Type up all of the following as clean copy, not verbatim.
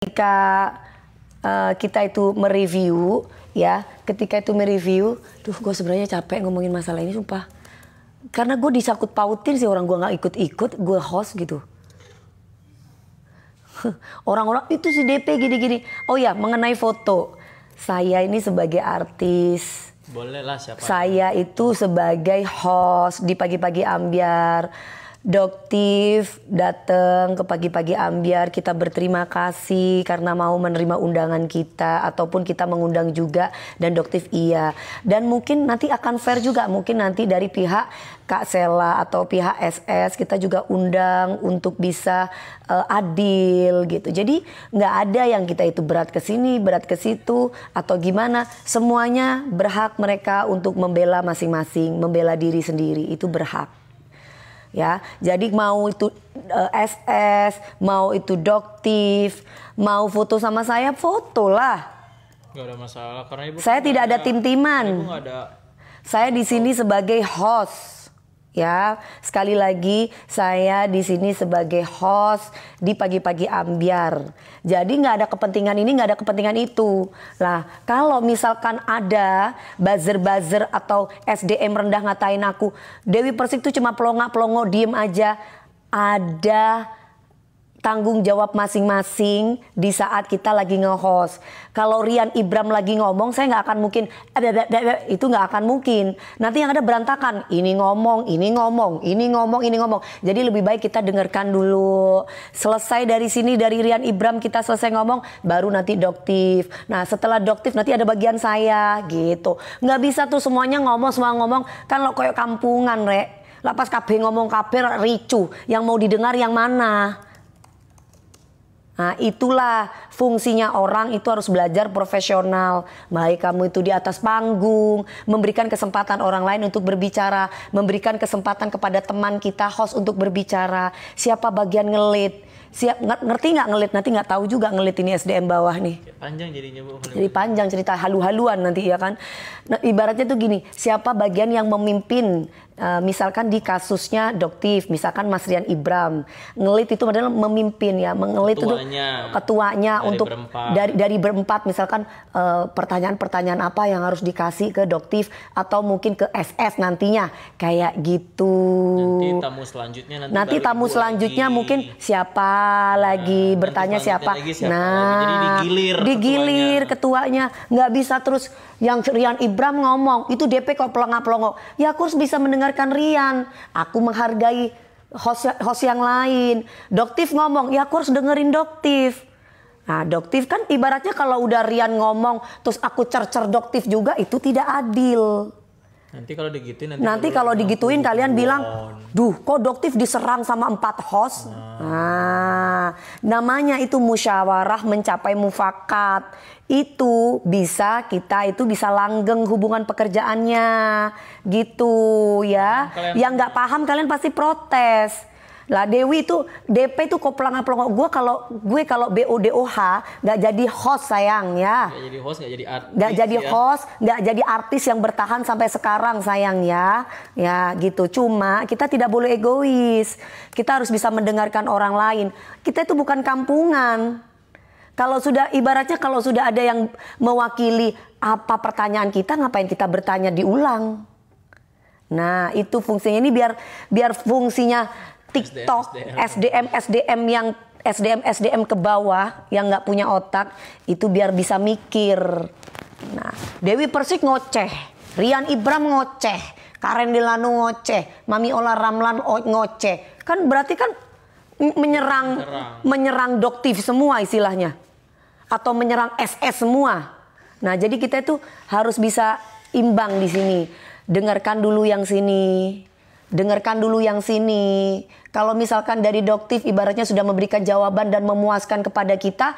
ketika kita itu mereview, ya, ketika itu mereview, duh gue sebenarnya capek ngomongin masalah ini sumpah. Karena gue disangkut pautin sih orang, gue nggak ikut-ikut, gue host gitu. Orang-orang itu si DP gini-gini. Oh ya, mengenai foto, saya ini sebagai artis. Boleh lah siapa. Saya itu sebagai host di Pagi-Pagi Ambyar. Doktif datang ke Pagi-Pagi Ambyar, kita berterima kasih karena mau menerima undangan kita, ataupun kita mengundang juga dan Doktif iya. Dan mungkin nanti akan fair juga, mungkin nanti dari pihak Kak Sela atau pihak SS kita juga undang untuk bisa adil gitu. Jadi nggak ada yang kita itu berat ke sini, berat ke situ atau gimana. Semuanya berhak mereka untuk membela masing-masing, membela diri sendiri, itu berhak. Ya, jadi mau itu SS, mau itu Doktif, mau foto sama saya, foto lah. Gak ada masalah karena ibu. Saya tidak ada tim-timan. Ibu gak ada. Saya di sini sebagai host. Ya, sekali lagi saya di sini sebagai host di Pagi-Pagi Ambyar. Jadi nggak ada kepentingan ini, nggak ada kepentingan itu. Lah, kalau misalkan ada buzzer-buzzer atau SDM rendah ngatain aku, Dewi Persik tuh cuma pelongo-pelongo diem aja. Ada tanggung jawab masing-masing di saat kita lagi nge-host. Kalau Rian Ibram lagi ngomong, saya nggak akan mungkin, itu nggak akan mungkin. Nanti yang ada berantakan, ini ngomong, ini ngomong, ini ngomong, ini ngomong. Jadi lebih baik kita dengarkan dulu. Selesai dari sini, dari Rian Ibram kita selesai ngomong, baru nanti Doktif. Nah setelah Doktif nanti ada bagian saya gitu. Nggak bisa tuh semuanya ngomong, semua ngomong. Kan lo kayak kampungan, Rek. Lapas kabeh ngomong kabeh ricu. Yang mau didengar yang mana? Nah itulah fungsinya orang itu harus belajar profesional. Baik kamu itu di atas panggung, memberikan kesempatan orang lain untuk berbicara, memberikan kesempatan kepada teman kita host untuk berbicara. Siapa bagian ngelit, ngerti nggak ngelit, nanti nggak tahu juga ngelit ini SDM bawah nih. Panjang jadinya Bu. Jadi panjang cerita halu-haluan nanti ya kan. Nah, ibaratnya tuh gini, siapa bagian yang memimpin. Misalkan di kasusnya Doktif, misalkan Mas Rian Ibram, ngelit itu adalah memimpin ya, mengelit itu ketuanya untuk dari berempat, misalkan pertanyaan-pertanyaan apa yang harus dikasih ke Doktif atau mungkin ke SS nantinya kayak gitu. Nanti tamu selanjutnya mungkin siapa lagi bertanya siapa. Nah, jadi digilir ketuanya, nggak bisa terus yang Rian Ibram ngomong itu DP kok pelongo-pelongo. Ya aku harus bisa mendengarkan Rian. Aku menghargai host yang lain. Doktif ngomong, ya aku harus dengerin Doktif. Nah Doktif kan ibaratnya kalau udah Rian ngomong terus aku cer-cer Doktif juga, itu tidak adil. Nanti kalau digituin kalian bilang, duh kok Doktif diserang sama 4 host. Nah, namanya itu musyawarah mencapai mufakat. Itu bisa kita itu bisa langgeng hubungan pekerjaannya gitu ya. Yang nggak paham kalian pasti protes. Lah Dewi itu DP itu kok pelongo-pelongo. Gue kalau BODOH nggak jadi host sayang ya. Nggak jadi host, nggak jadi artis. Nggak jadi host, nggak jadi artis yang bertahan sampai sekarang sayang ya. Ya gitu. Cuma kita tidak boleh egois. Kita harus bisa mendengarkan orang lain. Kita itu bukan kampungan. Kalau sudah ibaratnya kalau sudah ada yang mewakili apa pertanyaan kita, ngapain kita bertanya diulang? Nah itu fungsinya ini biar fungsinya TikTok, SDM yang SDM ke bawah yang nggak punya otak itu biar bisa mikir. Nah, Dewi Persik ngoceh, Rian Ibram ngoceh, Karen Delano ngoceh, Mami Ola Ramlan ngoceh. Kan berarti kan menyerang Doktif semua istilahnya. Atau menyerang SS semua. Nah, jadi kita itu harus bisa imbang di sini. Dengarkan dulu yang sini. Dengarkan dulu yang sini. Kalau misalkan dari Doktif ibaratnya sudah memberikan jawaban dan memuaskan kepada kita,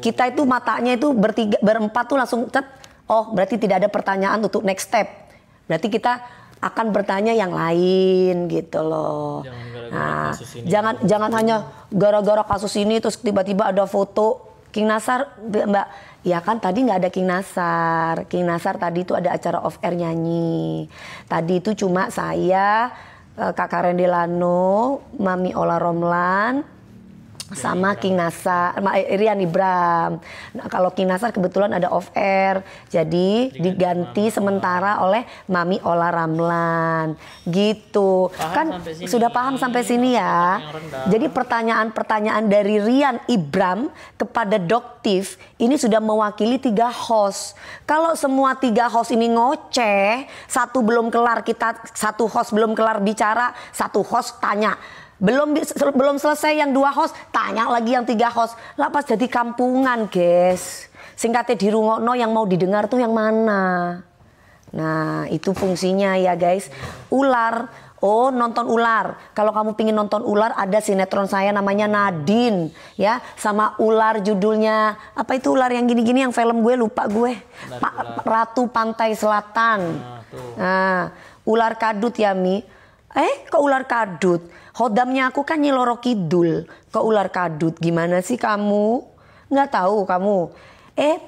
kita itu matanya itu berempat tuh langsung oh berarti tidak ada pertanyaan untuk next step. Berarti kita akan bertanya yang lain gitu loh. Jangan hanya gara-gara kasus ini terus tiba-tiba ada foto King Nasar, Mbak. Ya kan tadi nggak ada King Nasar. King Nasar tadi itu ada acara off air nyanyi. Tadi itu cuma saya, Kak Karen Delano, Mami Ola Romlan, sama King Nasar, Rian Ibram. Nah, kalau King Nasar kebetulan ada off air, jadi diganti sementara oleh Mami Ola Ramlan, gitu. Kan sudah paham sampai sini ya. Jadi pertanyaan-pertanyaan dari Rian Ibram kepada Doktif ini sudah mewakili 3 host. Kalau semua 3 host ini ngoceh, satu belum kelar satu host belum kelar bicara, satu host tanya. Belum selesai yang 2 host, tanya lagi yang 3 host. Lah pas jadi kampungan, guys. Singkatnya dirungokno, yang mau didengar tuh yang mana? Nah, itu fungsinya ya, guys. Ular. Oh, nonton ular. Kalau kamu pingin nonton ular, ada sinetron saya namanya Nadine, ya. Sama ular judulnya apa itu, ular yang gini-gini, yang film gue lupa gue. Ratu Pantai Selatan. Nah, ular kadut ya, Mi. Kok ular kadut? Hodamnya aku kan Nyi Loro Kidul. Kok ular kadut? Gimana sih kamu? Nggak tahu kamu?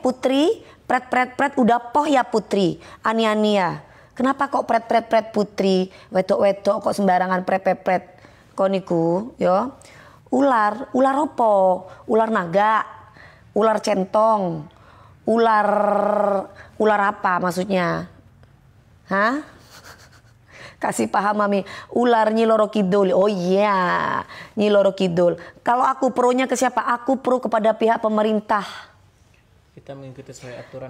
Putri, pret udah poh ya Putri. Ania. Kenapa kok pret Putri? Wedok kok sembarangan pret. Kok niku, yo? Ular opo? Ular naga, ular centong, ular apa maksudnya? Hah? Kasih paham Mami, ular Nyi Loro Kidul. Oh iya, Nyi Loro Kidul. Kalau aku pro-nya ke siapa? Aku pro kepada pihak pemerintah. Kita mengikuti sesuai aturan.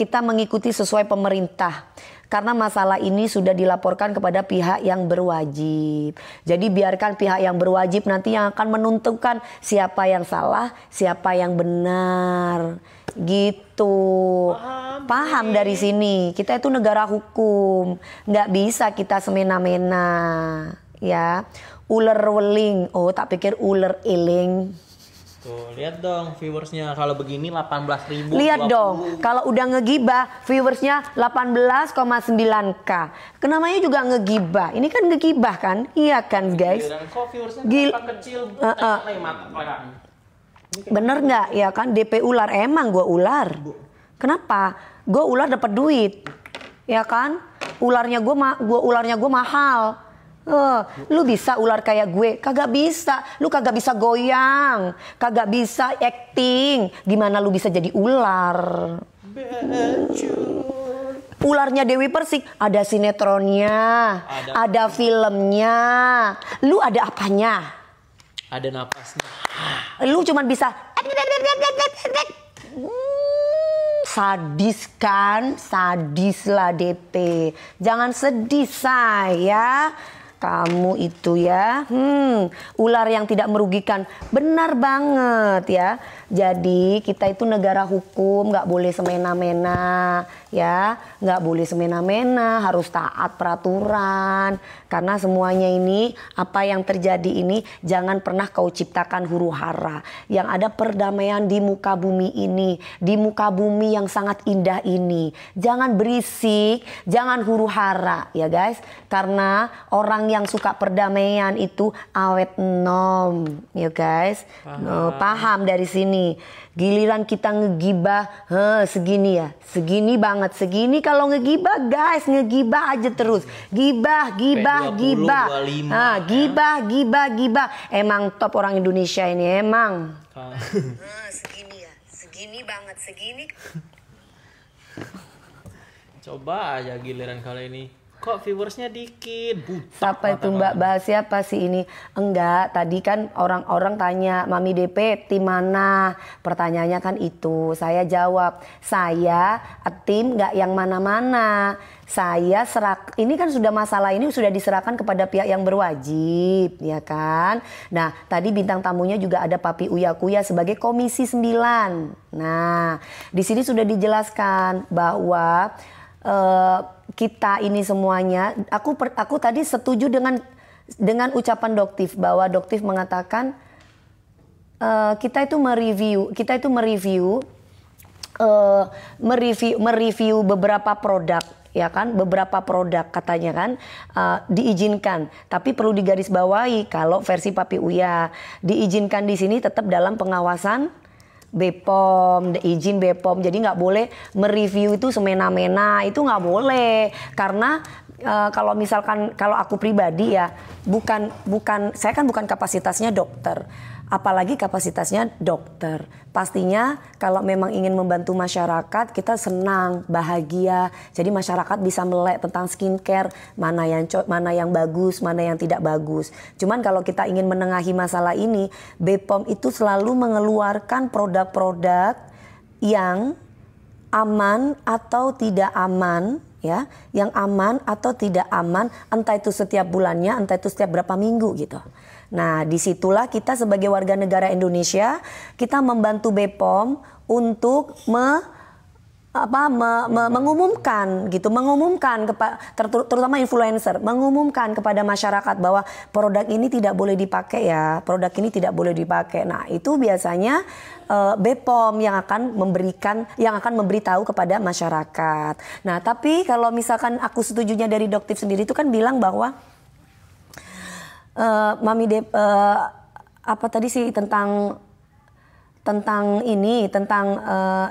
Kita mengikuti sesuai pemerintah. Karena masalah ini sudah dilaporkan kepada pihak yang berwajib. Jadi biarkan pihak yang berwajib nanti yang akan menentukan siapa yang salah, siapa yang benar. Gitu. Paham dari sini. Kita itu negara hukum. Nggak bisa kita semena-mena. Ya. Ular weling. Oh, tak pikir ular eling. Tuh, lihat dong viewersnya. Kalau begini 18.000. Lihat 20. Dong, kalau udah ngegibah viewersnya 18,9k. Kenamanya juga ngegibah. Ini kan ngegibah kan? Iya kan, guys? Kok viewersnya kecil? Bener nggak? Ya kan, DP ular. Emang gue ular. Kenapa? Gue ular dapat duit. Ya kan? Ularnya gue mahal. Lu bisa ular kayak gue? Kagak bisa. Lu kagak bisa goyang, kagak bisa acting. Gimana lu bisa jadi ular? Ularnya Dewi Persik ada sinetronnya, ada filmnya. Lu ada apanya? Ada napasnya. Lu cuman bisa sadis kan? Sadis lah DP. Jangan sedih saya. Kamu itu ya, ular yang tidak merugikan. Benar banget ya. Jadi kita itu negara hukum, nggak boleh semena-mena ya, nggak boleh semena-mena, harus taat peraturan. Karena semuanya ini, apa yang terjadi ini jangan pernah kau ciptakan huru hara. Yang ada perdamaian di muka bumi ini, di muka bumi yang sangat indah ini. Jangan berisik, jangan huru hara ya guys. Karena orang yang suka perdamaian itu awet nom ya guys. Paham dari sini. Giliran kita ngegibah segini ya, segini banget, segini. Kalau ngegibah guys, ngegibah aja terus, gibah. Gibah. Emang top orang Indonesia ini emang. Segini ya, segini banget, segini. Coba aja giliran kali ini. Kok viewersnya dikit? Siapa itu Mbak? Bahas siapa sih ini? Enggak, tadi kan orang-orang tanya Mami DP tim mana? Pertanyaannya kan itu. Saya jawab, saya tim nggak yang mana-mana. Saya ini kan sudah masalah ini sudah diserahkan kepada pihak yang berwajib, ya kan? Nah, tadi bintang tamunya juga ada Papi Uya Kuya sebagai Komisi 9. Nah, di sini sudah dijelaskan bahwa kita ini semuanya, aku tadi setuju dengan ucapan Doktif bahwa Doktif mengatakan kita itu mereview beberapa produk, ya kan, beberapa produk katanya kan diizinkan, tapi perlu digarisbawahi kalau versi Papi Uya diizinkan di sini tetap dalam pengawasan BPOM, izin BPOM. Jadi nggak boleh mereview itu semena-mena, itu nggak boleh. Karena kalau misalkan kalau aku pribadi ya bukan saya kan bukan kapasitasnya dokter, apalagi kapasitasnya dokter. Pastinya kalau memang ingin membantu masyarakat, kita senang, bahagia. Jadi masyarakat bisa melek tentang skincare, mana yang bagus, mana yang tidak bagus. Cuman kalau kita ingin menengahi masalah ini, BPOM itu selalu mengeluarkan produk-produk yang aman atau tidak aman, ya, yang aman atau tidak aman, entah itu setiap bulannya, entah itu setiap berapa minggu gitu. Nah, disitulah kita sebagai warga negara Indonesia, kita membantu BPOM untuk mengumumkan gitu, terutama influencer, mengumumkan kepada masyarakat bahwa produk ini tidak boleh dipakai ya, produk ini tidak boleh dipakai. Nah, itu biasanya BPOM yang akan memberitahu kepada masyarakat. Nah, tapi kalau misalkan aku setujunya dari Doktif sendiri itu kan bilang bahwa apa tadi sih tentang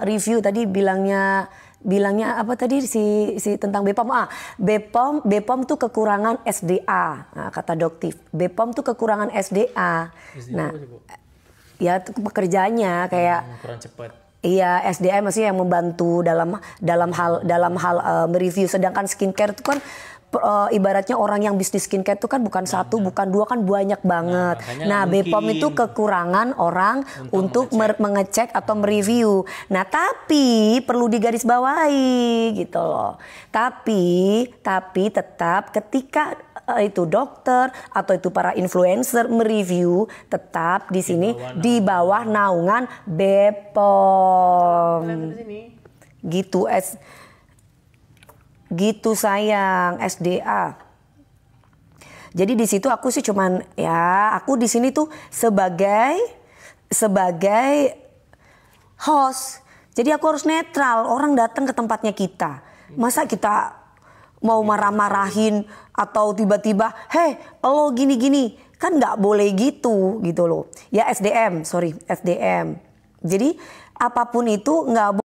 review tadi bilangnya apa tadi si tentang BPOM. BPOM tuh kekurangan SDA. Nah, kata Doktif. BPOM tuh kekurangan SDA. Nah, ya pekerjaannya kayak kurang cepat. Iya, SDM masih yang membantu dalam hal mereview. Sedangkan skincare itu kan ibaratnya orang yang bisnis skincare itu kan bukan satu, bukan dua, kan banyak banget. Nah, BPOM itu kekurangan orang untuk mengecek atau mereview. Nah, tapi perlu digarisbawahi gitu loh. Tapi tetap ketika itu dokter atau itu para influencer mereview, tetap di sini di bawah naungan BPOM. Gitu sayang, SDA. Jadi di situ aku sih cuman ya, aku di sini tuh sebagai host. Jadi aku harus netral, orang datang ke tempatnya kita. Masa kita mau marah-marahin atau tiba-tiba, "Hei, lo gini-gini." Kan nggak boleh gitu loh. Ya SDM. Jadi apapun itu nggak